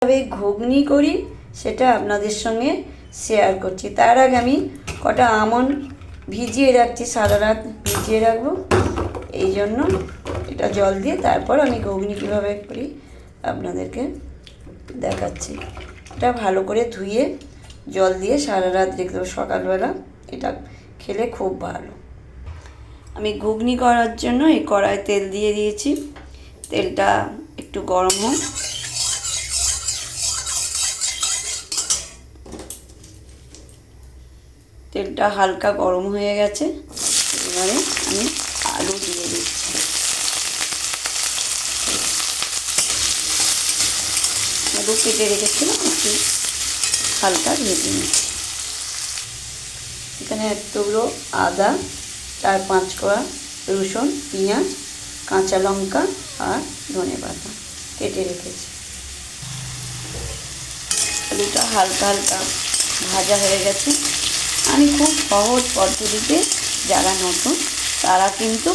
কিভাবে ঘুগনি করি সেটা আপনাদের সঙ্গে শেয়ার করছি। তার আগে আমি কটা আমন্ড ভিজিয়ে রাখছি, সারা রাত ভিজিয়ে রাখবো। এই জন্য এটা জল দিয়ে তারপর আমি ঘুগনি কীভাবে করি আপনাদেরকে দেখাচ্ছি। এটা ভালো করে ধুয়ে জল দিয়ে সারা রাত রেখে দেবো, সকালবেলা এটা খেলে খুব ভালো। আমি ঘুগনি করার জন্য এই কড়ায় তেল দিয়ে দিয়েছি। তেলটা একটু গরম হোক। তেলটা হালকা গরম হয়ে গেছে, এবারে আমি আলু দিয়ে দিচ্ছি। আলু কেটে রেখেছিলাম, একটু হালকা ভেজে নিচ্ছি। এখানে এক টুকরো আদা, 4-5 কোয়া রসুন, পেঁয়াজ, কাঁচা লঙ্কা আর ধনেপাতা কেটে রেখেছি। আলুটা হালকা হালকা ভাজা হয়ে গেছে। আমি খুব সহজ পদ্ধতিতে, যারা নতুন তারা কিন্তু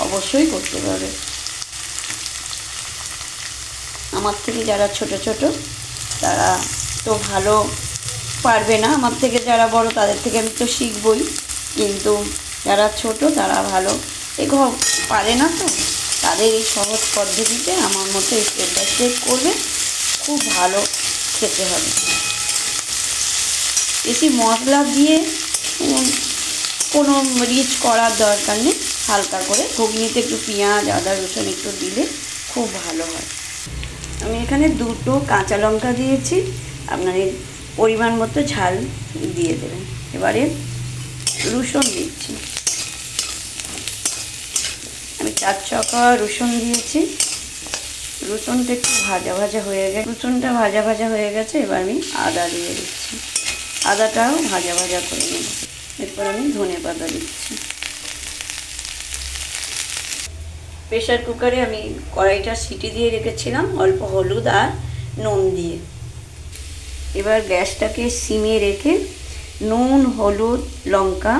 অবশ্যই করতে পারবে। আমার থেকে যারা ছোট ছোট তারা তো ভালো পারবে না, আমার থেকে যারা বড় তাদের থেকে আমি তো শিখবই, কিন্তু যারা ছোট তারা ভালো পারে না, তো তাদের এই সহজ পদ্ধতিতে আমার মতো স্টেপ বাই স্টেপ করবে, খুব ভালো খেতে হবে। বেশি মশলা দিয়ে কোনো রিচ করার দরকার নেই, হালকা করে ঘুগনিতে একটু পেঁয়াজ, আদা, রসুন একটু দিলে খুব ভালো হয়। আমি এখানে 2টো কাঁচা লঙ্কা দিয়েছি, আপনার এই পরিমাণ মতো ঝাল দিয়ে দেবেন। এবারে রসুন দিচ্ছি, আমি 4 কোয়া রসুন দিয়েছি। রসুনটা একটু ভাজা ভাজা হয়ে গেছে, রসুনটা ভাজা ভাজা হয়ে গেছে। এবার আমি আদা দিয়ে দিচ্ছি, আদাটাও ভাজা ভাজা করে নেব। এরপর আমি ধনেপাতা দিচ্ছি। প্রেশার কুকারে আমি কড়াইটা সিটি দিয়ে রেখেছিলাম অল্প হলুদ আর নুন দিয়ে। এবার গ্যাসটাকে সিমে রেখে নুন, হলুদ, লঙ্কা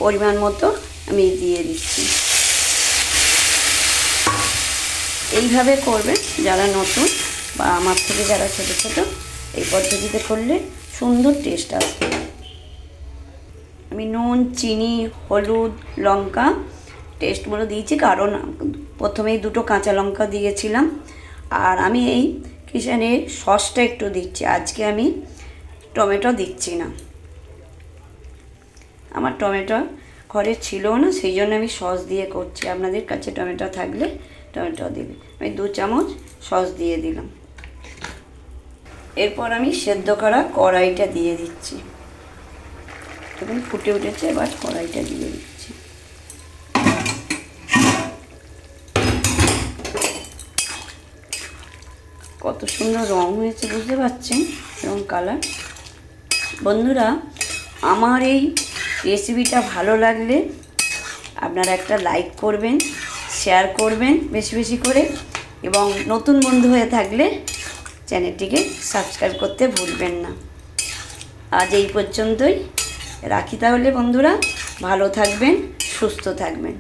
পরিমাণ মতো আমি দিয়ে দিচ্ছি। এইভাবে করবে যারা নতুন বা আমার থেকে যারা ছোট ছোট, এই পদ্ধতিতে করলে সুন্দর টেস্ট আসবে। আমি নুন, চিনি, হলুদ, লঙ্কা টেস্টগুলো দিয়েছি, কারণ প্রথমেই 2টো কাঁচা লঙ্কা দিয়েছিলাম। আর আমি এই কিচেনে সসটা একটু দিচ্ছি, আজকে আমি টমেটো দিচ্ছি না। আমার টমেটো ঘরে ছিল না, সেই জন্য আমি সস দিয়ে করছি। আপনাদের কাছে টমেটো থাকলে টমেটো দিবে। আমি 2 চামচ সস দিয়ে দিলাম। এরপর আমি সেদ্ধ করা কড়াইটা দিয়ে দিচ্ছি। তখন ফুটে উঠেছে, এবার কড়াইটা দিয়ে দিচ্ছি। কত সুন্দর রং হয়েছে বুঝতে পারছেন, রং কালার। বন্ধুরা, আমার এই রেসিপিটা ভালো লাগলে আপনারা একটা লাইক করবেন, শেয়ার করবেন বেশি বেশি করে, এবং নতুন বন্ধু হয়ে থাকলে চ্যানেলটিকে সাবস্ক্রাইব করতে ভুলবেন না। আজ এই পর্যন্তই রাখি তাহলে বন্ধুরা, ভালো থাকবেন, সুস্থ থাকবেন।